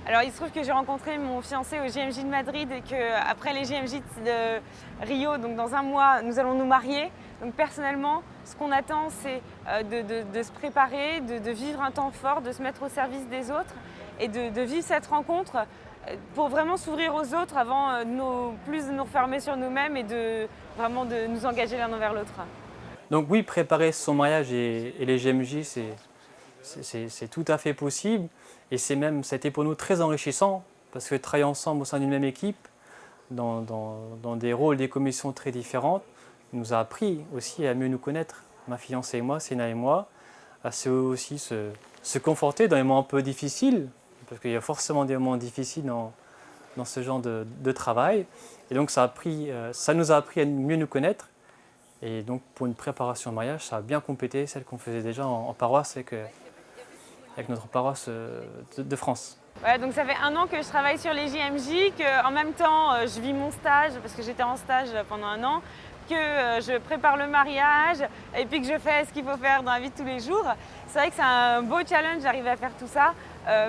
Alors il se trouve que j'ai rencontré mon fiancé au JMJ de Madrid et qu'après les JMJ de Rio, donc dans un mois, nous allons nous marier. Donc personnellement, ce qu'on attend, c'est de se préparer, de vivre un temps fort, de se mettre au service des autres et de vivre cette rencontre pour vraiment s'ouvrir aux autres avant plus de nous refermer sur nous-mêmes et vraiment de nous engager l'un envers l'autre. Donc oui, préparer son mariage et les GMJ, c'est tout à fait possible. Et c'était pour nous très enrichissant, parce que travailler ensemble au sein d'une même équipe, dans des rôles, des commissions très différentes, nous a appris aussi à mieux nous connaître, ma fiancée et moi, Séna et moi, à aussi se conforter dans les moments un peu difficiles, parce qu'il y a forcément des moments difficiles dans ce genre de travail. Et donc ça nous a appris à mieux nous connaître. Et donc pour une préparation au mariage, ça a bien complété celle qu'on faisait déjà en paroisse avec notre paroisse de France. Ouais, donc ça fait 1 an que je travaille sur les JMJ, qu'en même temps je vis mon stage, parce que j'étais en stage pendant 1 an, que je prépare le mariage et puis que je fais ce qu'il faut faire dans la vie de tous les jours. C'est vrai que c'est un beau challenge d'arriver à faire tout ça,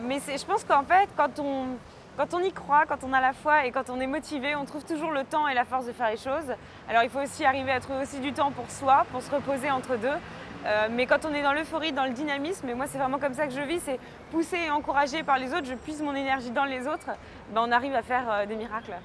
mais je pense qu'en fait, quand on y croit, quand on a la foi et quand on est motivé, on trouve toujours le temps et la force de faire les choses. Alors il faut aussi arriver à trouver aussi du temps pour soi, pour se reposer entre deux. Mais quand on est dans l'euphorie, dans le dynamisme, et moi c'est vraiment comme ça que je vis, c'est poussé et encouragé par les autres, je puise mon énergie dans les autres, on arrive à faire des miracles.